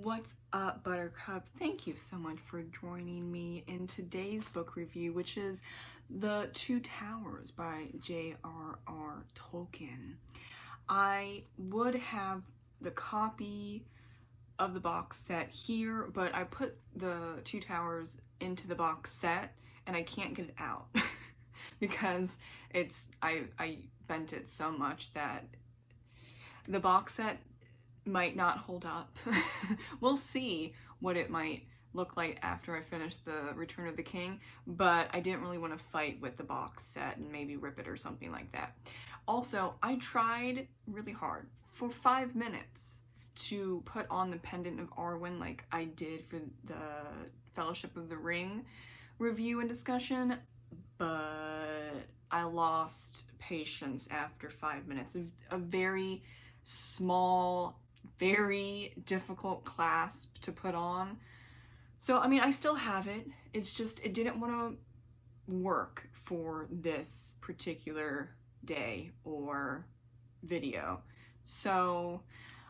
What's up, Buttercup? Thank you so much for joining me in today's book review, which is The Two Towers by J.R.R Tolkien. I would have the copy of the box set here, but I put The Two Towers into the box set and I can't get it out because I bent it so much that the box set might not hold up. We'll see what it might look like after I finish the Return of the King, but I didn't really want to fight with the box set and maybe rip it or something like that. Also, I tried really hard for 5 minutes to put on the Pendant of Arwen like I did for the Fellowship of the Ring review and discussion, but I lost patience after 5 minutes. A very small, very difficult clasp to put on. So, I mean, I still have it. It's just, it didn't want to work for this particular day or video. So,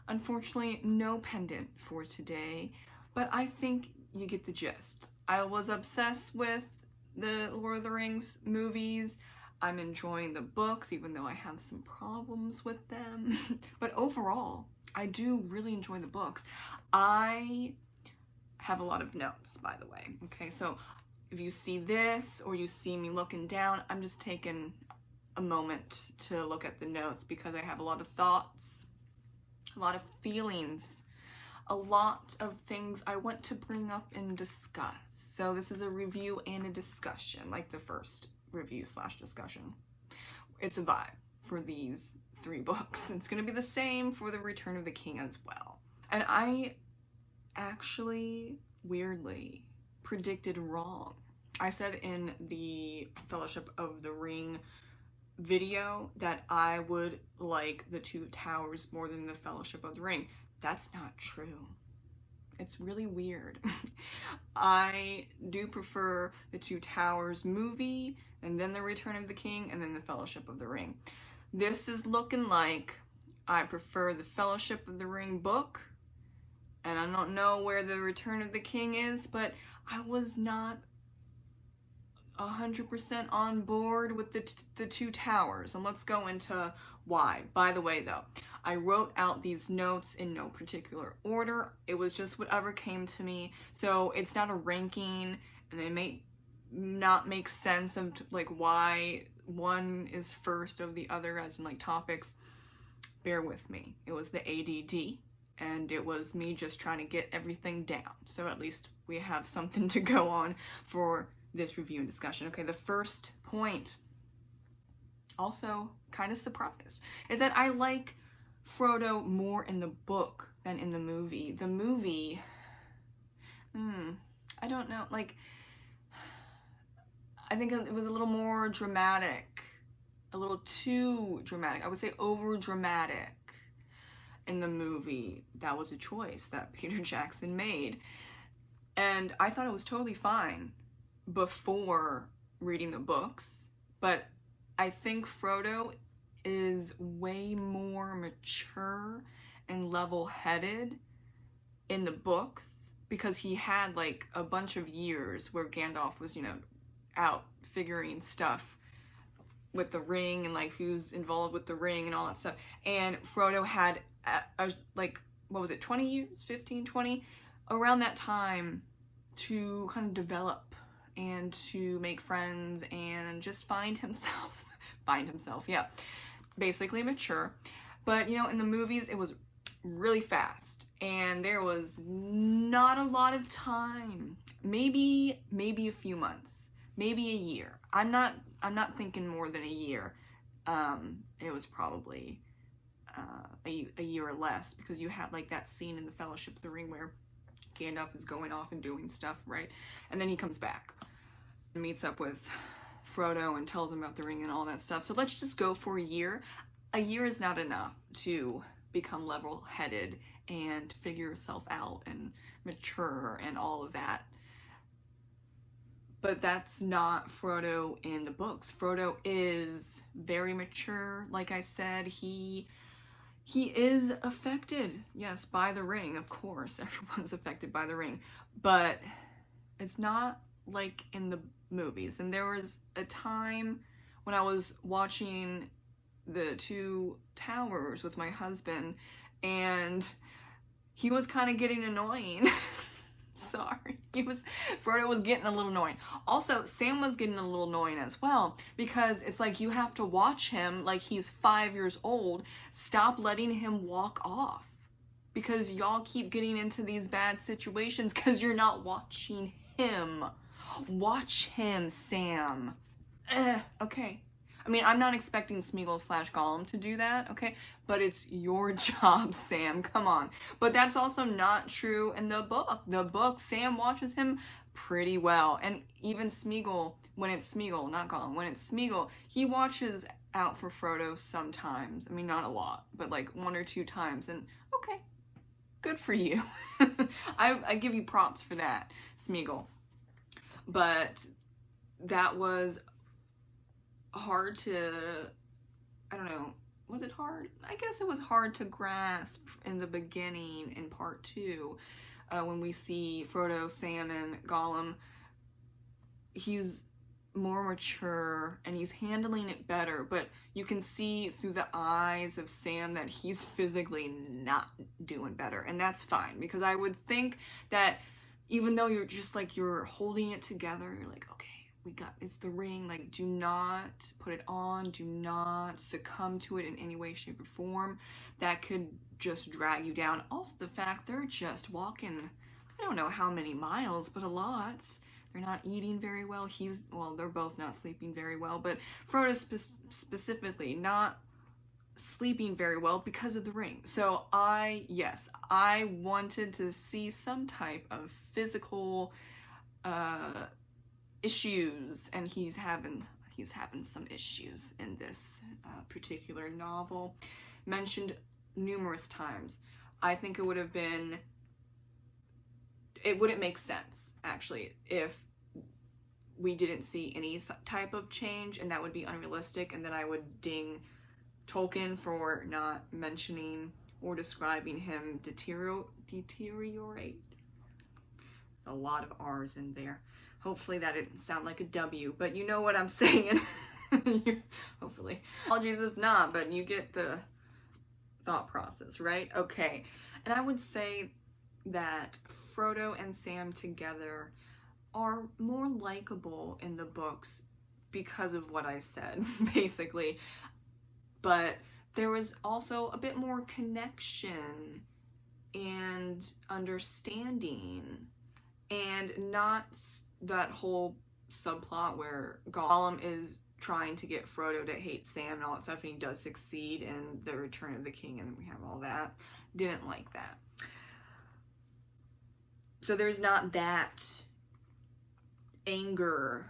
unfortunately, no pendant for today, but I think you get the gist. I was obsessed with the Lord of the Rings movies. I'm enjoying the books, even though I have some problems with them. But overall, I do really enjoy the books. I have a lot of notes, by the way. Okay, so if you see this or you see me looking down, I'm just taking a moment to look at the notes because I have a lot of thoughts, a lot of feelings, a lot of things I want to bring up and discuss. So this is a review and a discussion, like the first review / discussion. It's a vibe for these 3 books. It's going to be the same for the Return of the King as well. And I actually, weirdly, predicted wrong. I said in the Fellowship of the Ring video that I would like the Two Towers more than the Fellowship of the Ring. That's not true. It's really weird. I do prefer the Two Towers movie, and then the Return of the King, and then the Fellowship of the Ring. This is looking like I prefer the Fellowship of the Ring book, and I don't know where the Return of the King is, but I was not 100% on board with the Two Towers, and let's go into why. By the way, though, I wrote out these notes in no particular order. It was just whatever came to me, so it's not a ranking, and it may not make sense of like why one is first of the other as in like topics. Bear with me. It was the ADD, and it was me just trying to get everything down, so at least we have something to go on for this review and discussion. Okay, the first point, also kind of surprised, is that I like Frodo more in the book than in the movie. The movie, I don't know, like, I think it was a little more dramatic, a little too dramatic. I would say over dramatic in the movie. That was a choice that Peter Jackson made, and I thought it was totally fine before reading the books, but I think Frodo is way more mature and level-headed in the books because he had like a bunch of years where Gandalf was, you know, out figuring stuff with the ring and like who's involved with the ring and all that stuff, and Frodo had like, what was it, 20 years, 15, 20, around that time to kind of develop and to make friends and just find himself, yeah, basically mature. But you know, in the movies it was really fast and there was not a lot of time, maybe a few months, maybe a year. I'm not thinking more than a year. It was probably a year or less, because you have like that scene in the Fellowship of the Ring where Gandalf is going off and doing stuff, right? And then he comes back and meets up with Frodo and tells him about the ring and all that stuff. So let's just go for a year. A year is not enough to become level-headed and figure yourself out and mature and all of that. But that's not Frodo in the books. Frodo is very mature. Like I said, he he is affected, yes, by the ring, of course. Everyone's affected by the ring. But it's not like in the movies. And there was a time when I was watching the Two Towers with my husband, and he was kind of getting annoying. Sorry. Frodo was getting a little annoying. Also, Sam was getting a little annoying as well, because it's like you have to watch him like he's 5 years old. Stop letting him walk off, because y'all keep getting into these bad situations because you're not watching him. Watch him, Sam. Okay. I mean, I'm not expecting Smeagol/Gollum to do that, okay? But it's your job, Sam. Come on. But that's also not true in the book. The book, Sam watches him pretty well. And even Smeagol, when it's Smeagol, not Gollum, when it's Smeagol, he watches out for Frodo sometimes. I mean, not a lot, but like 1 or 2 times. And okay, good for you. I give you props for that, Smeagol. But that was hard to, I don't know, was it hard? I guess it was hard to grasp in the beginning in part 2, when we see Frodo, Sam, and Gollum. He's more mature and he's handling it better, but you can see through the eyes of Sam that he's physically not doing better, and that's fine, because I would think that even though you're just like, you're holding it together, you're like, okay, it's the ring, like, do not put it on, do not succumb to it in any way, shape, or form. That could just drag you down. Also, the fact they're just walking, I don't know how many miles, but a lot. They're not eating very well. They're both not sleeping very well, but Frodo specifically not sleeping very well because of the ring. So I wanted to see some type of physical issues, and he's having some issues in this particular novel, mentioned numerous times. I think it wouldn't make sense, actually, if we didn't see any type of change, and that would be unrealistic, and then I would ding Tolkien for not mentioning or describing him deteriorate. There's a lot of R's in there. Hopefully that didn't sound like a W, but you know what I'm saying. Hopefully. Apologies if not, but you get the thought process, right? Okay. And I would say that Frodo and Sam together are more likable in the books because of what I said, basically. But there was also a bit more connection and understanding, and not that whole subplot where Gollum is trying to get Frodo to hate Sam and all that stuff, and he does succeed in the Return of the King, and we have all that. Didn't like that. So there's not that anger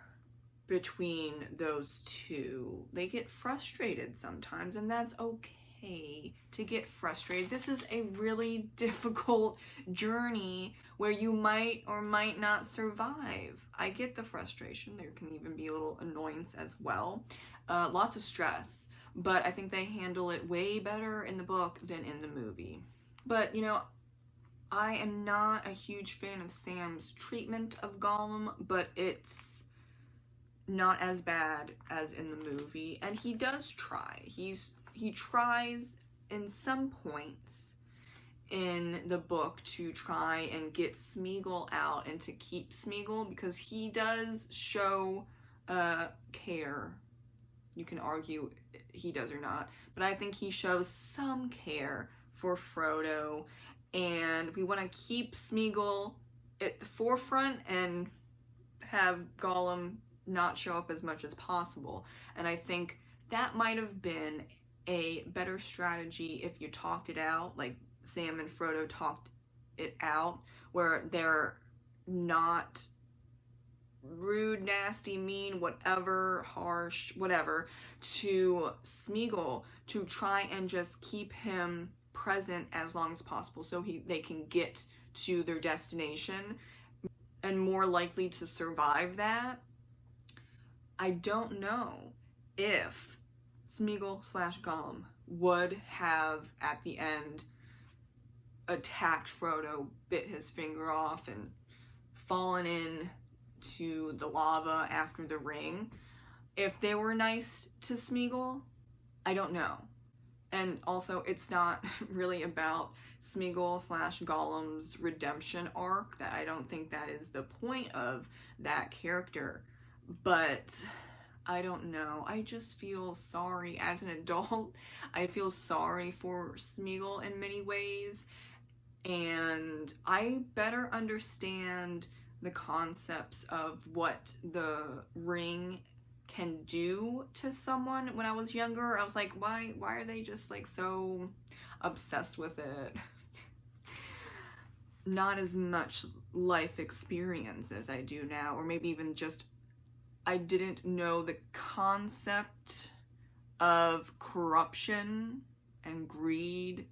between those two. They get frustrated sometimes, and that's okay to get frustrated. This is a really difficult journey where you might or might not survive. I get the frustration. There can even be a little annoyance as well. Lots of stress, but I think they handle it way better in the book than in the movie. But, you know, I am not a huge fan of Sam's treatment of Gollum, but it's not as bad as in the movie, and he does try. He tries in some points in the book to try and get Smeagol out and to keep Smeagol, because he does show care. You can argue he does or not, but I think he shows some care for Frodo, and we want to keep Smeagol at the forefront and have Gollum not show up as much as possible. And I think that might have been a better strategy if you talked it out, like Sam and Frodo talked it out, where they're not rude, nasty, mean, whatever, harsh, whatever, to Smeagol, to try and just keep him present as long as possible so they can get to their destination and more likely to survive that. I don't know if Smeagol/Gollum would have at the end attacked Frodo, bit his finger off, and fallen in to the lava after the ring. If they were nice to Smeagol, I don't know. And also, it's not really about Smeagol / Gollum's redemption arc. That I don't think that is the point of that character. But I don't know. I just feel sorry as an adult. I feel sorry for Smeagol in many ways. And I better understand the concepts of what the ring can do to someone. When I was younger, I was like, why are they just like so obsessed with it? Not as much life experience as I do now, or maybe even just I didn't know the concept of corruption and greed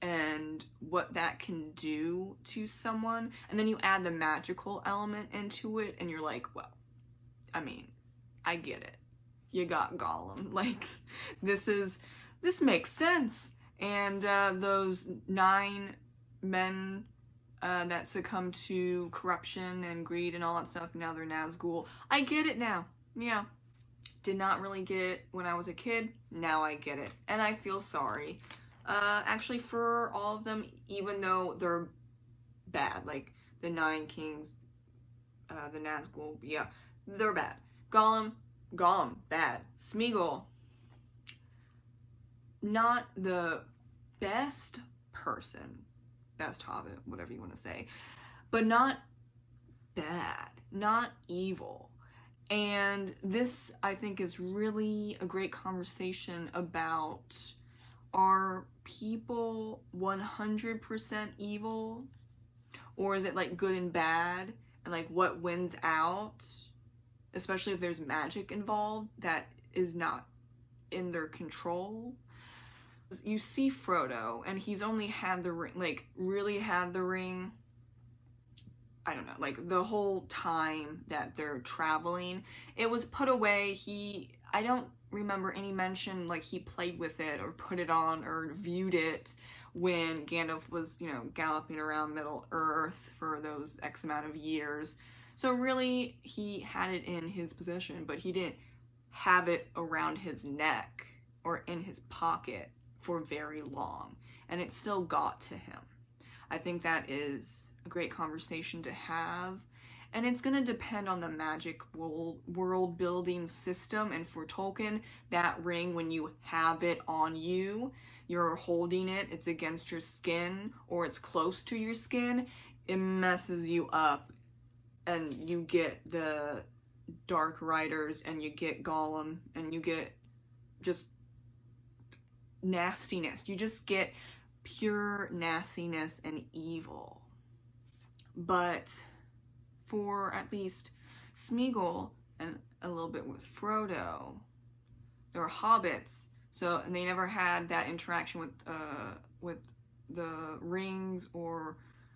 and what that can do to someone. And then you add the magical element into it and you're like, well, I mean, I get it. You got Gollum. Like, this makes sense. And those 9 men that succumbed to corruption and greed and all that stuff, now they're Nazgul. I get it now. Yeah. Did not really get it when I was a kid. Now I get it. And I feel sorry. Actually, for all of them, even though they're bad. Like, the 9 kings, the Nazgul, yeah, they're bad. Gollum, bad. Smeagol, not the best person, best hobbit, whatever you want to say, but not bad, not evil. And this, I think, is really a great conversation about, are people 100% evil? Or is it like good and bad? And like what wins out? Especially if there's magic involved that is not in their control. You see Frodo, and he's only had the ring, like really had the ring, I don't know, like the whole time that they're traveling. It was put away. I don't remember any mention like he played with it or put it on or viewed it when Gandalf was, you know, galloping around Middle Earth for those X amount of years. So really, he had it in his possession, but he didn't have it around his neck or in his pocket for very long, and it still got to him. I think that is a great conversation to have, and it's going to depend on the magic world building system. And for Tolkien, that ring, when you have it on you, you're holding it, it's against your skin or it's close to your skin, it messes you up. And you get the Dark Riders, and you get Gollum, and you get just nastiness. You just get pure nastiness and evil. But for at least Smeagol and a little bit with Frodo, they were hobbits, so, and they never had that interaction with the rings or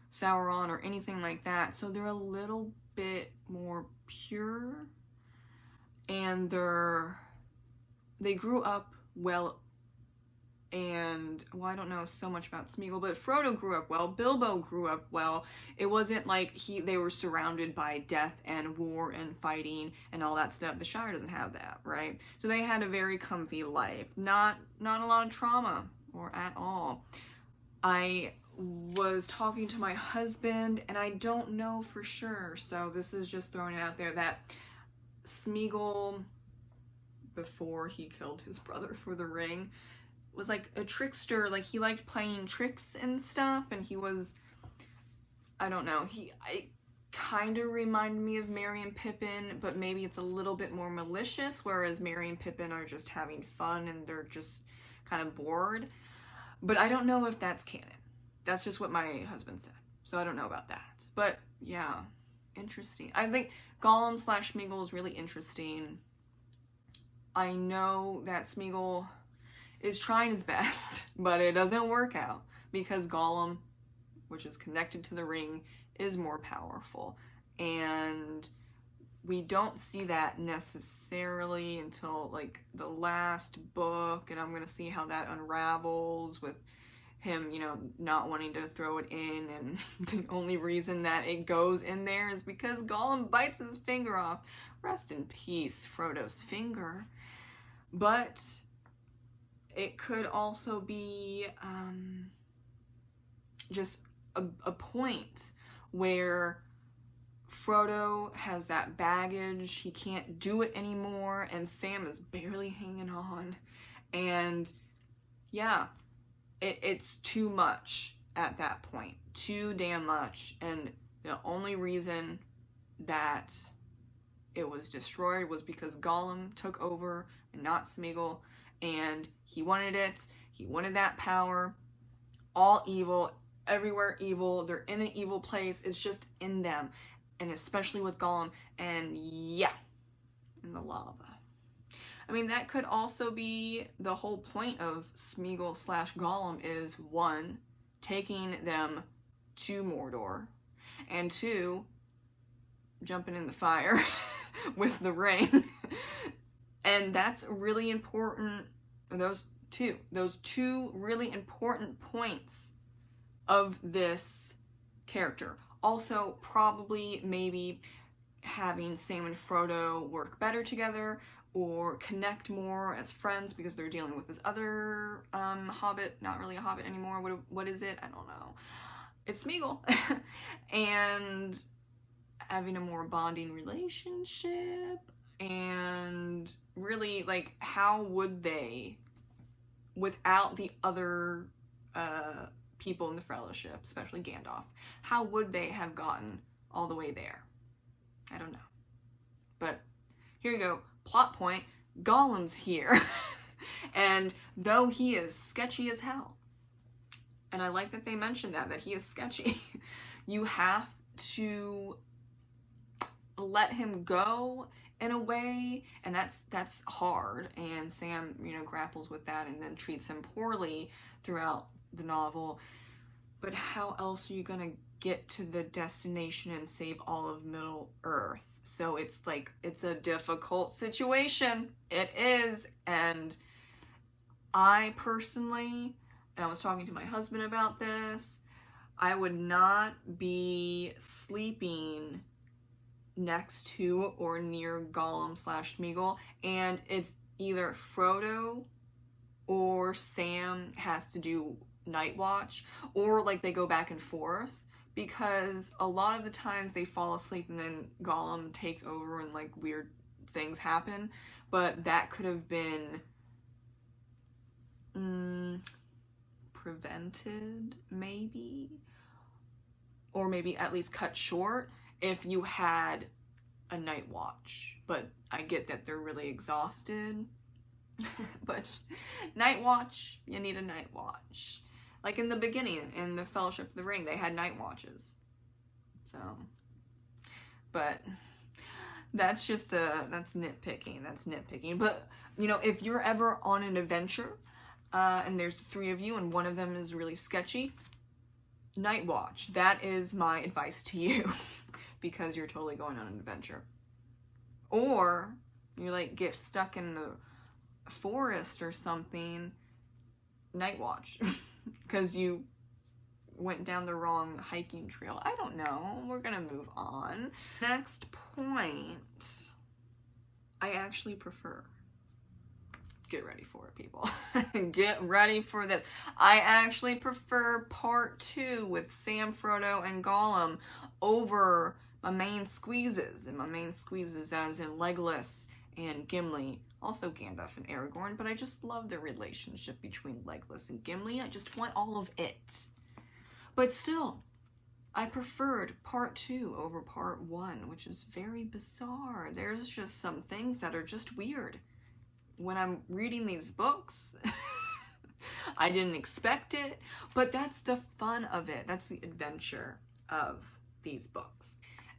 Sauron or anything like that, so they're a little bit more pure, and they grew up well. And, well, I don't know so much about Smeagol, but Frodo grew up well, Bilbo grew up well. It wasn't like they were surrounded by death and war and fighting and all that stuff. The Shire doesn't have that, right? So they had a very comfy life, not a lot of trauma or at all. I was talking to my husband, and I don't know for sure, so this is just throwing it out there, that Smeagol, before he killed his brother for the ring, was like a trickster. Like, he liked playing tricks and stuff, and he was, I don't know, I kind of reminded me of Merry and Pippin, but maybe it's a little bit more malicious, whereas Merry and Pippin are just having fun and they're just kind of bored. But I don't know if that's canon. That's just what my husband said, so I don't know about that. But yeah, interesting. I think Gollum / Smeagol is really interesting. I know that Smeagol is trying his best, but it doesn't work out because Gollum, which is connected to the ring, is more powerful. And we don't see that necessarily until like the last book, and I'm gonna see how that unravels with him, you know, not wanting to throw it in, and the only reason that it goes in there is because Gollum bites his finger off. Rest in peace, Frodo's finger. But it could also be just a point where Frodo has that baggage, he can't do it anymore, and Sam is barely hanging on, and yeah, it's too much at that point, too damn much, and the only reason that it was destroyed was because Gollum took over and not Smeagol, and he wanted it, he wanted that power. All evil, everywhere evil, they're in an evil place, it's just in them, and especially with Gollum, and yeah, in the lava. I mean, that could also be the whole point of Smeagol / Gollum is 1, taking them to Mordor, and 2, jumping in the fire with the ring. And that's really important, those two really important points of this character. Also, probably maybe having Sam and Frodo work better together, or connect more as friends because they're dealing with this other hobbit, not really a hobbit anymore, what is it? I don't know. It's Smeagol. And having a more bonding relationship, and really, like, how would they, without the other people in the Fellowship, especially Gandalf, how would they have gotten all the way there? I don't know. But here you go. Plot point, Gollum's here. And though he is sketchy as hell, and I like that they mentioned that he is sketchy, you have to let him go in a way, and that's hard, and Sam, you know, grapples with that and then treats him poorly throughout the novel. But how else are you gonna get to the destination and save all of Middle Earth? So it's like, it's a difficult situation. It is. And I personally, and I was talking to my husband about this, I would not be sleeping next to or near Gollum / Smeagol, and it's either Frodo or Sam has to do night watch, or like they go back and forth, because a lot of the times they fall asleep and then Gollum takes over and like weird things happen. But that could have been prevented, maybe, or maybe at least cut short if you had a night watch. But I get that they're really exhausted. But night watch, you need a night watch. Like in the beginning, in the Fellowship of the Ring, they had night watches. So, but that's just that's nitpicking. But, you know, if you're ever on an adventure, and there's 3 of you and one of them is really sketchy, night watch. That is my advice to you, because you're totally going on an adventure. Or you like get stuck in the forest or something, night watch, because you went down the wrong hiking trail. I don't know. We're gonna move on. Next point, I actually prefer, get ready for it, people. Get ready for this. I actually prefer part 2 with Sam, Frodo, and Gollum over my main squeezes. And my main squeezes as in Legolas and Gimli. Also Gandalf and Aragorn. But I just love the relationship between Legolas and Gimli. I just want all of it. But still, I preferred part 2 over part 1, which is very bizarre. There's just some things that are just weird. When I'm reading these books, I didn't expect it, but that's the fun of it. That's the adventure of these books.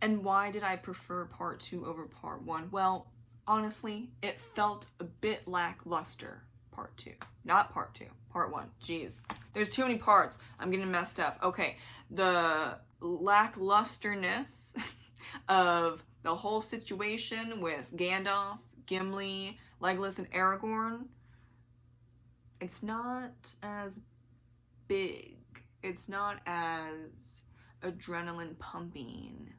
And why did I prefer part 2 over part 1? Well, honestly, it felt a bit lackluster, part 2. Not part 2, part 1. Jeez. There's too many parts. I'm getting messed up. Okay, the lacklusterness of the whole situation with Gandalf, Gimli, Legolas, and Aragorn, it's not as big. It's not as adrenaline pumping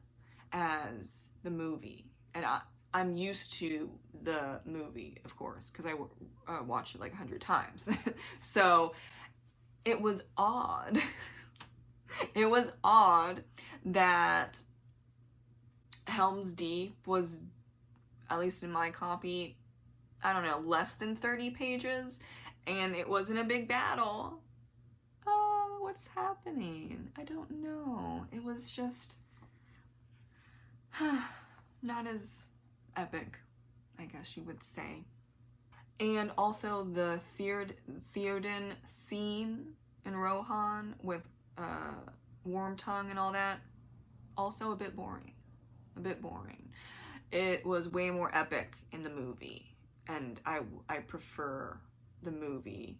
as the movie. And I'm used to the movie, of course, because I watched it like 100 times. So it was odd. It was odd that Helm's Deep was, at least in my copy, I don't know, less than 30 pages, and it wasn't a big battle. Oh, what's happening? I don't know. It was just not as epic, I guess you would say. And also the Theoden scene in Rohan with Wormtongue and all that, also a bit boring. A bit boring. It was way more epic in the movie, and I prefer the movie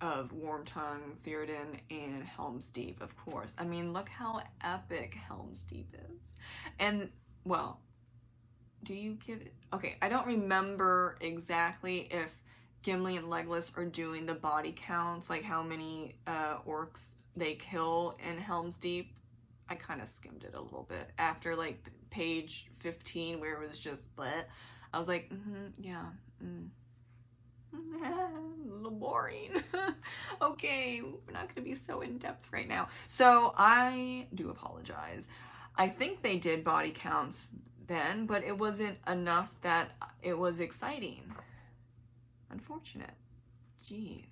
of Wormtongue, Theoden, and Helm's Deep, of course. I mean, look how epic Helm's Deep is. And, well, do you get it? Okay, I don't remember exactly if Gimli and Legolas are doing the body counts, like how many orcs they kill in Helm's Deep. I kind of skimmed it a little bit after like page 15 where it was just bleh. I was like, yeah, a little boring. Okay, we're not gonna be so in depth right now. So I do apologize. I think they did body counts then, but it wasn't enough that it was exciting. Unfortunate. Jeez.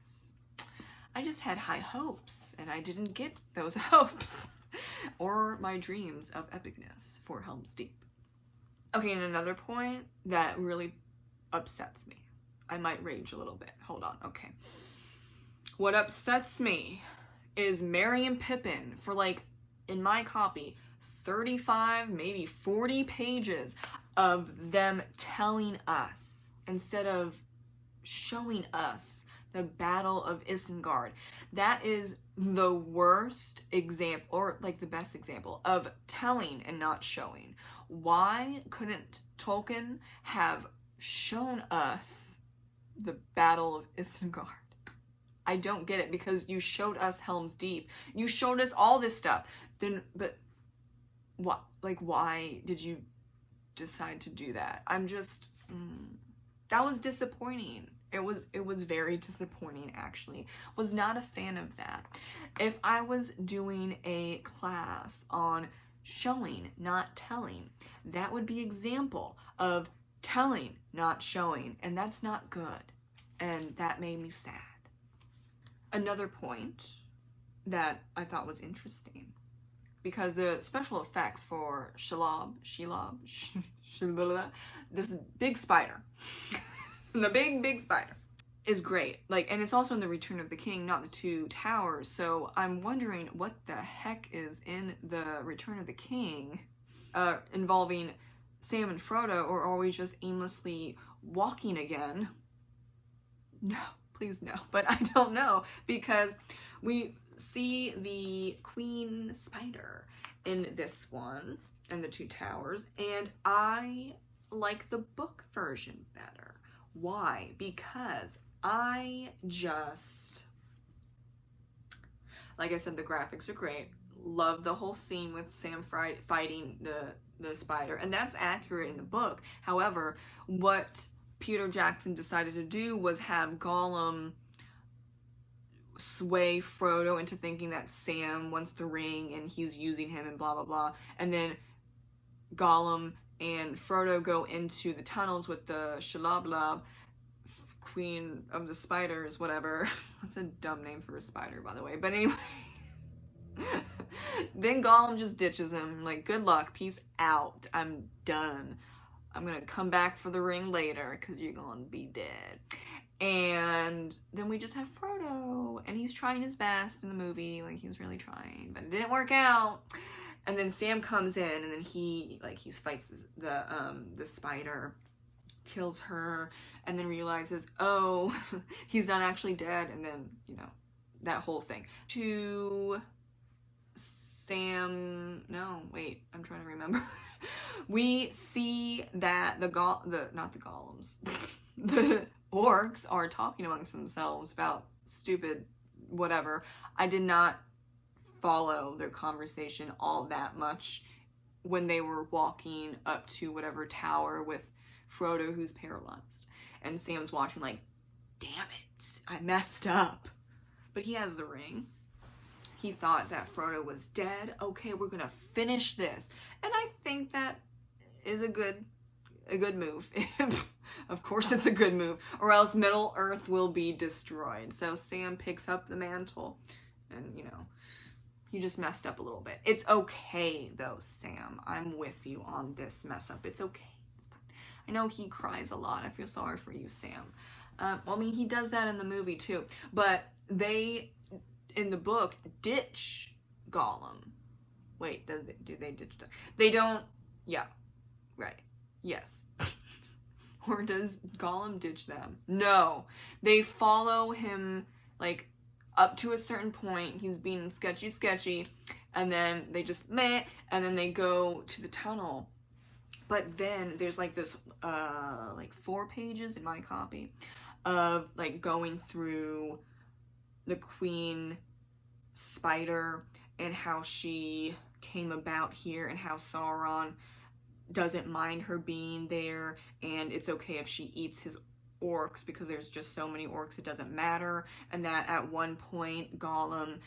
I just had high hopes, and I didn't get those hopes. Or my dreams of epicness for Helm's Deep. Okay, and another point that really upsets me. I might rage a little bit. Hold on, okay. What upsets me is Merry and Pippin for, like, in my copy, 35, maybe 40 pages of them telling us instead of showing us the Battle of Isengard. That is the worst example, or like the best example, of telling and not showing. Why couldn't Tolkien have shown us the Battle of Isengard? I don't get it, because you showed us Helm's Deep. You showed us all this stuff. Then, but what? Like, why did you decide to do that? I'm just, that was disappointing. It was very disappointing, actually. Was not a fan of that. If I was doing a class on showing, not telling, that would be example of telling, not showing, and that's not good. And that made me sad. Another point that I thought was interesting, because the special effects for Shelob, this big spider, the big spider, is great. Like, and it's also in the Return of the King, not the Two Towers. So I'm wondering what the heck is in the Return of the King involving Sam and Frodo, or are we just aimlessly walking again? No, please no. But I don't know, because we see the Queen Spider in this one, and the Two Towers, and I like the book version better. Why? Because I just, like I said, the graphics are great. Love the whole scene with Sam fighting the spider, and that's accurate in the book. However, what Peter Jackson decided to do was have Gollum sway Frodo into thinking that Sam wants the ring and he's using him and blah blah blah, and then Gollum and Frodo go into the tunnels with the Shalabla, Queen of the Spiders, whatever. That's a dumb name for a spider, by the way. But anyway, then Gollum just ditches him, like, good luck, peace out, I'm done. I'm gonna come back for the ring later, because you're gonna be dead. And then we just have Frodo, and he's trying his best in the movie, like, he's really trying, but it didn't work out. And then Sam comes in, and then he fights the spider, kills her, and then realizes, oh, he's not actually dead, and then, you know, that whole thing. To Sam, no, wait, I'm trying to remember. We see that the golems, the orcs are talking amongst themselves about stupid whatever. I did not follow their conversation all that much when they were walking up to whatever tower with Frodo, who's paralyzed, and Sam's watching like, damn it, I messed up. But he has the ring. He thought that Frodo was dead. Okay, we're gonna finish this. And I think that is a good move. Of course it's a good move, or else Middle Earth will be destroyed. So Sam picks up the mantle, and you know, you just messed up a little bit. It's okay though, Sam. I'm with you on this mess up. It's okay. It's fine. I know he cries a lot. I feel sorry for you, Sam. Well, I mean, he does that in the movie too. But they, in the book, ditch Gollum. Wait, do they ditch them? They don't. Yeah. Right. Yes. Or does Gollum ditch them? No. They follow him, like, up to a certain point. He's being sketchy, and then they just meh, and then they go to the tunnel. But then there's like this, like 4 pages in my copy of like going through the Queen Spider and how she came about here and how Sauron doesn't mind her being there, and it's okay if she eats his orcs because there's just so many orcs it doesn't matter, and that at one point Gollum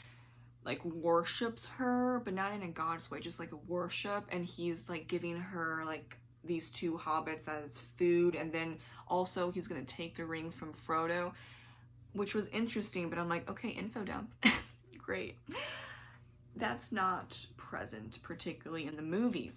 like worships her, but not in a goddess way, just like a worship, and he's like giving her like these 2 hobbits as food, and then also he's gonna take the ring from Frodo, which was interesting, but I'm like, okay, info dump. Great. That's not present particularly in the movies.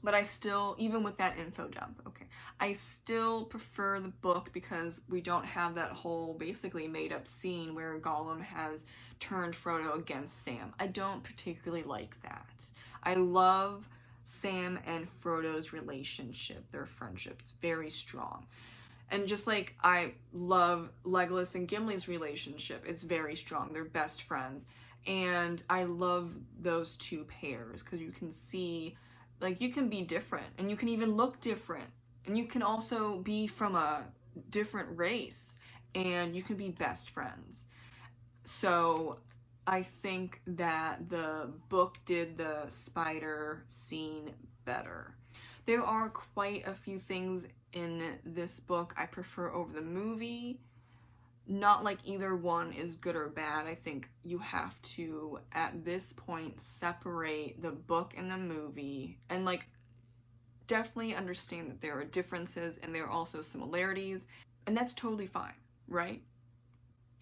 But I still, even with that info dump, okay, I still prefer the book because we don't have that whole basically made up scene where Gollum has turned Frodo against Sam. I don't particularly like that. I love Sam and Frodo's relationship, their friendship. It's very strong. And just like I love Legolas and Gimli's relationship, it's very strong. They're best friends. And I love those 2 pairs because you can see, like, you can be different and you can even look different, and you can also be from a different race and you can be best friends. So I think that the book did the spider scene better. There are quite a few things in this book I prefer over the movie. Not like either one is good or bad. I think you have to, at this point, separate the book and the movie, and like definitely understand that there are differences and there are also similarities, and that's totally fine, right?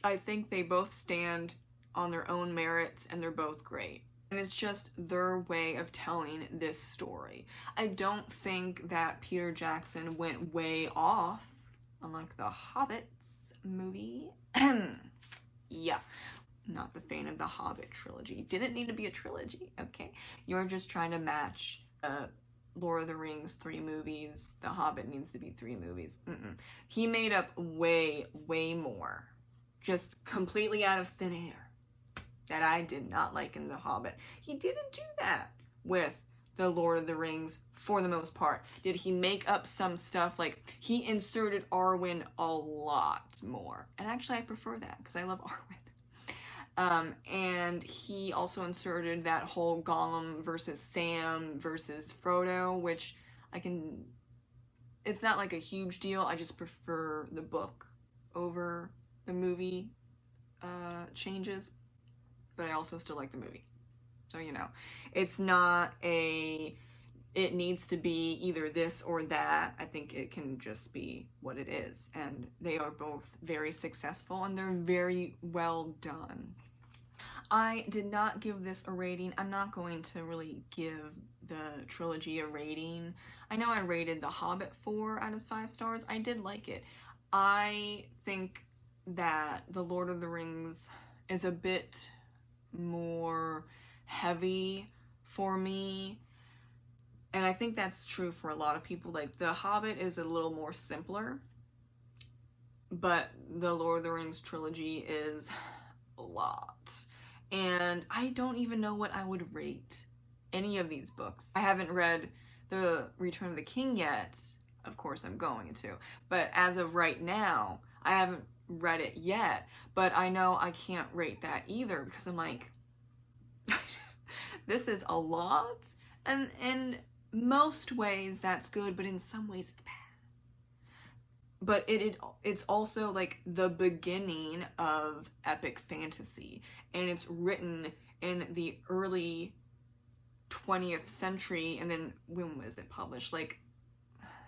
I think they both stand on their own merits and they're both great. And it's just their way of telling this story. I don't think that Peter Jackson went way off, unlike The Hobbit movie. Yeah, not the fan of the Hobbit trilogy. Didn't need to be a trilogy, okay? You're just trying to match Lord of the Rings 3 movies. The Hobbit needs to be 3 movies. He made up way more, just completely out of thin air, that I did not like in The Hobbit. He didn't do that with the Lord of the Rings for the most part. Did he make up some stuff? Like, he inserted Arwen a lot more. And actually, I prefer that because I love Arwen. And he also inserted that whole Gollum versus Sam versus Frodo, which it's not like a huge deal. I just prefer the book over the movie changes. But I also still like the movie. So, you know, it's not it needs to be either this or that. I think it can just be what it is. And they are both very successful and they're very well done. I did not give this a rating. I'm not going to really give the trilogy a rating. I know I rated The Hobbit 4 out of 5 stars. I did like it. I think that The Lord of the Rings is a bit more heavy for me, and I think that's true for a lot of people. Like, The Hobbit is a little more simpler, but the Lord of the Rings trilogy is a lot, and I don't even know what I would rate any of these books. I haven't read the Return of the King yet. Of course I'm going to, but as of right now, I haven't read it yet, but I know I can't rate that either, because I'm like, this is a lot, and in most ways that's good, but in some ways it's bad. But it's also like the beginning of epic fantasy, and it's written in the early 20th century, and then when was it published? Like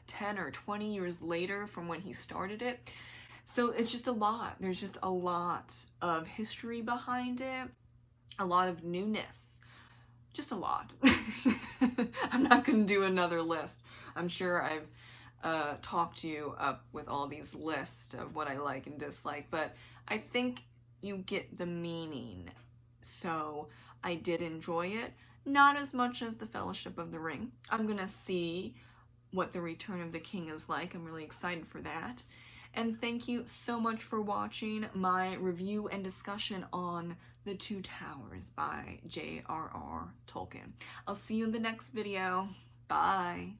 10 or 20 years later from when he started it. So it's just a lot. There's just a lot of history behind it, a lot of newness, just a lot. I'm not going to do another list. I'm sure I've talked you up with all these lists of what I like and dislike, but I think you get the meaning. So I did enjoy it, not as much as The Fellowship of the Ring. I'm gonna see what The Return of the King is like. I'm really excited for that. And thank you so much for watching my review and discussion on The Two Towers by J.R.R. Tolkien. I'll see you in the next video. Bye.